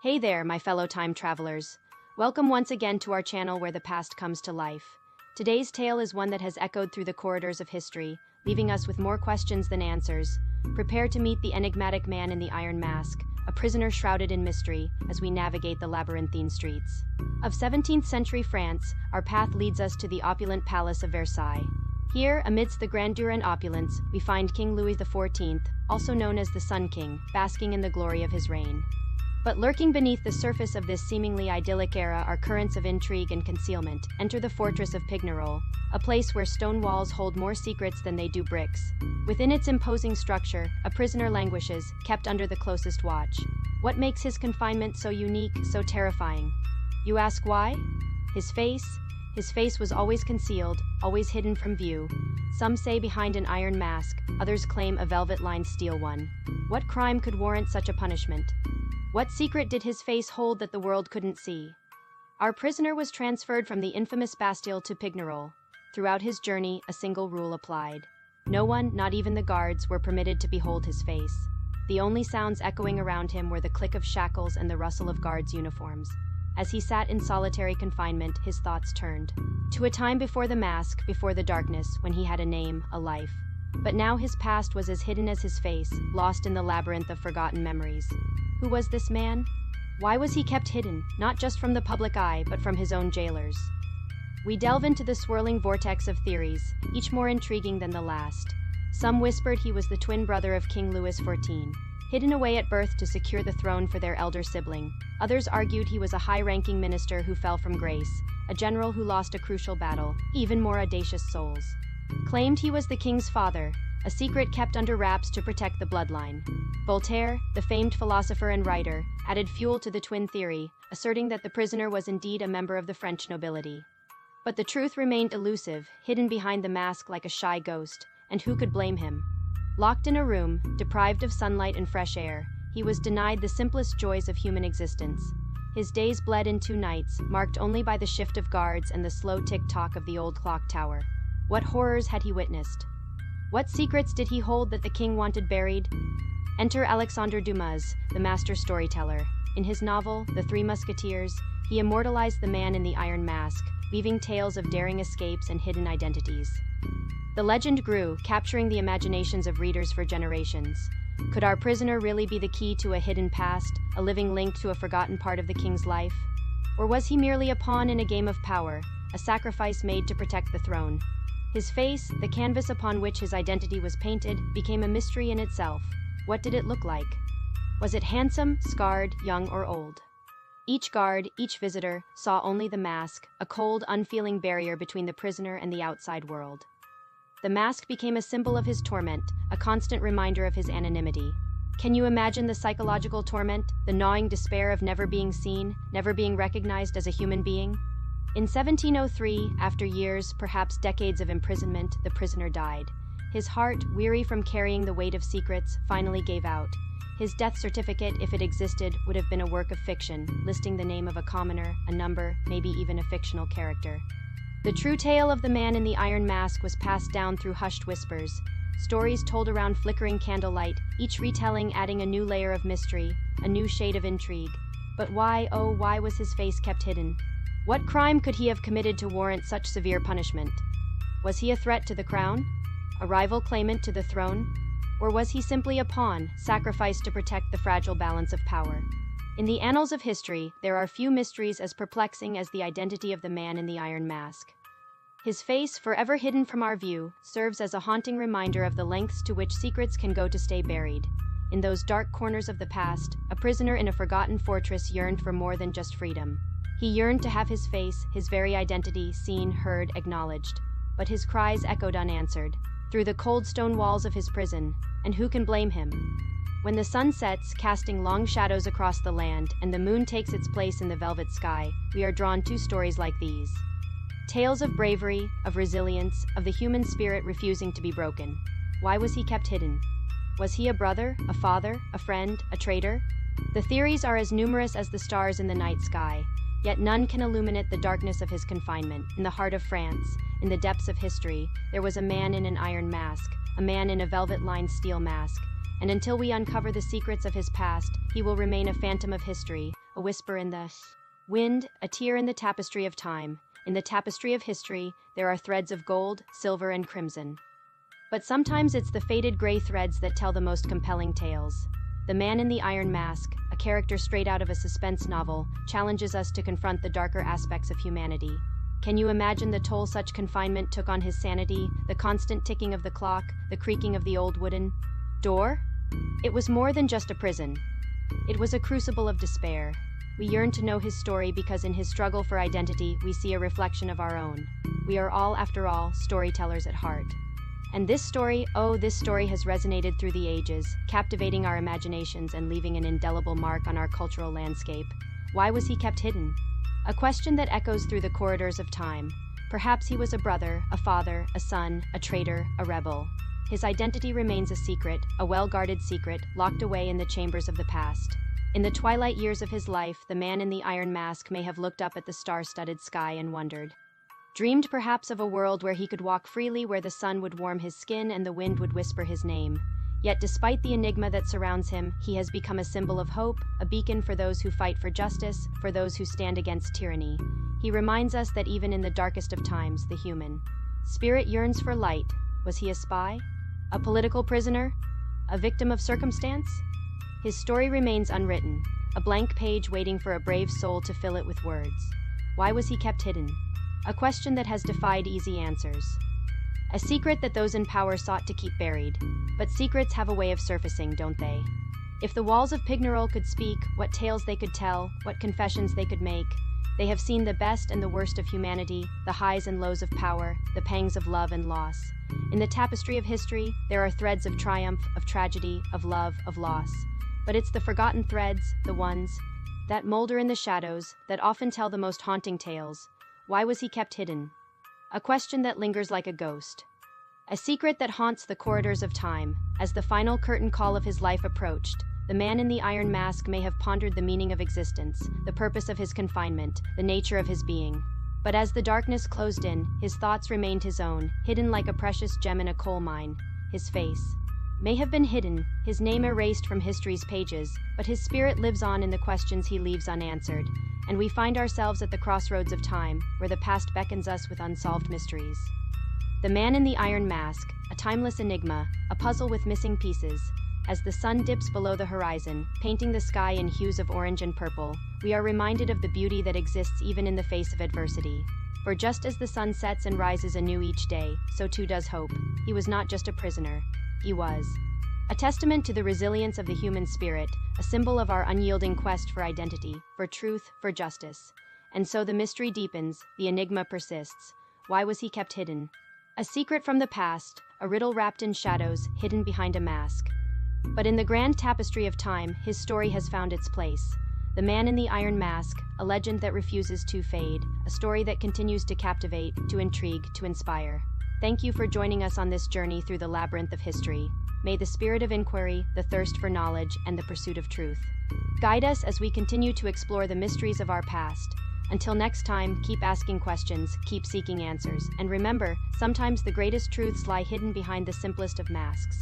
Hey there, my fellow time travelers. Welcome once again to our channel where the past comes to life. Today's tale is one that has echoed through the corridors of history, leaving us with more questions than answers. Prepare to meet the enigmatic man in the iron mask, a prisoner shrouded in mystery as we navigate the labyrinthine streets. Of 17th century France, our path leads us to the opulent Palace of Versailles. Here, amidst the grandeur and opulence, we find King Louis XIV, also known as the Sun King, basking in the glory of his reign. But lurking beneath the surface of this seemingly idyllic era are currents of intrigue and concealment. Enter the fortress of Pignerol, a place where stone walls hold more secrets than they do bricks. Within its imposing structure, a prisoner languishes, kept under the closest watch. What makes his confinement so unique, so terrifying? You ask why? His face was always concealed, always hidden from view. Some say behind an iron mask, others claim a velvet-lined steel one. What crime could warrant such a punishment? What secret did his face hold that the world couldn't see? Our prisoner was transferred from the infamous Bastille to Pignerol. Throughout his journey, a single rule applied. No one, not even the guards, were permitted to behold his face. The only sounds echoing around him were the click of shackles and the rustle of guards' uniforms. As he sat in solitary confinement, his thoughts turned to a time before the mask, before the darkness, when he had a name, a life. But now his past was as hidden as his face, lost in the labyrinth of forgotten memories. Who was this man? Why was he kept hidden, not just from the public eye, but from his own jailers? We delve into the swirling vortex of theories, each more intriguing than the last. Some whispered he was the twin brother of King Louis XIV, hidden away at birth to secure the throne for their elder sibling. Others argued he was a high-ranking minister who fell from grace, a general who lost a crucial battle. Even more audacious souls claimed he was the king's father, a secret kept under wraps to protect the bloodline. Voltaire, the famed philosopher and writer, added fuel to the twin theory, asserting that the prisoner was indeed a member of the French nobility. But the truth remained elusive, hidden behind the mask like a shy ghost, and who could blame him? Locked in a room, deprived of sunlight and fresh air, he was denied the simplest joys of human existence. His days bled in 2 nights, marked only by the shift of guards and the slow tick-tock of the old clock tower. What horrors had he witnessed? What secrets did he hold that the king wanted buried? Enter Alexandre Dumas, the master storyteller. In his novel, The Three Musketeers, he immortalized the man in the iron mask, weaving tales of daring escapes and hidden identities. The legend grew, capturing the imaginations of readers for generations. Could our prisoner really be the key to a hidden past, a living link to a forgotten part of the king's life? Or was he merely a pawn in a game of power, a sacrifice made to protect the throne? His face, the canvas upon which his identity was painted, became a mystery in itself. What did it look like? Was it handsome, scarred, young, or old? Each guard, each visitor, saw only the mask, a cold, unfeeling barrier between the prisoner and the outside world. The mask became a symbol of his torment, a constant reminder of his anonymity. Can you imagine the psychological torment, the gnawing despair of never being seen, never being recognized as a human being? In 1703, after years, perhaps decades of imprisonment, the prisoner died. His heart, weary from carrying the weight of secrets, finally gave out. His death certificate, if it existed, would have been a work of fiction, listing the name of a commoner, a number, maybe even a fictional character. The true tale of the man in the iron mask was passed down through hushed whispers, stories told around flickering candlelight, each retelling adding a new layer of mystery, a new shade of intrigue. But why, oh, why was his face kept hidden? What crime could he have committed to warrant such severe punishment? Was he a threat to the crown? A rival claimant to the throne? Or was he simply a pawn, sacrificed to protect the fragile balance of power? In the annals of history, there are few mysteries as perplexing as the identity of the man in the iron mask. His face, forever hidden from our view, serves as a haunting reminder of the lengths to which secrets can go to stay buried. In those dark corners of the past, a prisoner in a forgotten fortress yearned for more than just freedom. He yearned to have his face, his very identity, seen, heard, acknowledged. But his cries echoed unanswered, through the cold stone walls of his prison, and who can blame him? When the sun sets, casting long shadows across the land, and the moon takes its place in the velvet sky, we are drawn to stories like these. Tales of bravery, of resilience, of the human spirit refusing to be broken. Why was he kept hidden? Was he a brother, a father, a friend, a traitor? The theories are as numerous as the stars in the night sky, yet none can illuminate the darkness of his confinement. In the heart of France, in the depths of history, there was a man in an iron mask, a man in a velvet-lined steel mask, and until we uncover the secrets of his past, he will remain a phantom of history, a whisper in the wind, a tear in the tapestry of time. In the tapestry of history, there are threads of gold, silver, and crimson. But sometimes it's the faded gray threads that tell the most compelling tales. The Man in the Iron Mask, a character straight out of a suspense novel, challenges us to confront the darker aspects of humanity. Can you imagine the toll such confinement took on his sanity, the constant ticking of the clock, the creaking of the old wooden door? It was more than just a prison. It was a crucible of despair. We yearn to know his story because in his struggle for identity, we see a reflection of our own. We are all, after all, storytellers at heart. And this story has resonated through the ages, captivating our imaginations and leaving an indelible mark on our cultural landscape. Why was he kept hidden? A question that echoes through the corridors of time. Perhaps he was a brother, a father, a son, a traitor, a rebel. His identity remains a secret, a well-guarded secret, locked away in the chambers of the past. In the twilight years of his life, the Man in the Iron Mask may have looked up at the star-studded sky and wondered. Dreamed perhaps of a world where he could walk freely, where the sun would warm his skin and the wind would whisper his name. Yet despite the enigma that surrounds him, he has become a symbol of hope, a beacon for those who fight for justice, for those who stand against tyranny. He reminds us that even in the darkest of times, the human spirit yearns for light. Was he a spy? A political prisoner? A victim of circumstance? His story remains unwritten, a blank page waiting for a brave soul to fill it with words. Why was he kept hidden? A question that has defied easy answers. A secret that those in power sought to keep buried. But secrets have a way of surfacing, don't they? If the walls of Pignerol could speak, what tales they could tell, what confessions they could make. They have seen the best and the worst of humanity, the highs and lows of power, the pangs of love and loss. In the tapestry of history, there are threads of triumph, of tragedy, of love, of loss. But it's the forgotten threads, the ones that molder in the shadows, that often tell the most haunting tales. Why was he kept hidden? A question that lingers like a ghost. A secret that haunts the corridors of time. As the final curtain call of his life approached, the Man in the Iron Mask may have pondered the meaning of existence, the purpose of his confinement, the nature of his being. But as the darkness closed in, his thoughts remained his own, hidden like a precious gem in a coal mine. His face may have been hidden, his name erased from history's pages, but his spirit lives on in the questions he leaves unanswered. And we find ourselves at the crossroads of time, where the past beckons us with unsolved mysteries. The Man in the Iron Mask, a timeless enigma, a puzzle with missing pieces. As the sun dips below the horizon, painting the sky in hues of orange and purple, we are reminded of the beauty that exists even in the face of adversity. For just as the sun sets and rises anew each day, so too does hope. He was not just a prisoner. He was a testament to the resilience of the human spirit, a symbol of our unyielding quest for identity, for truth, for justice. And so the mystery deepens, the enigma persists. Why was he kept hidden? A secret from the past, a riddle wrapped in shadows, hidden behind a mask. But in the grand tapestry of time, his story has found its place. The Man in the Iron Mask, a legend that refuses to fade, a story that continues to captivate, to intrigue, to inspire. Thank you for joining us on this journey through the labyrinth of history. May the spirit of inquiry, the thirst for knowledge, and the pursuit of truth guide us as we continue to explore the mysteries of our past. Until next time, keep asking questions, keep seeking answers, and remember, sometimes the greatest truths lie hidden behind the simplest of masks.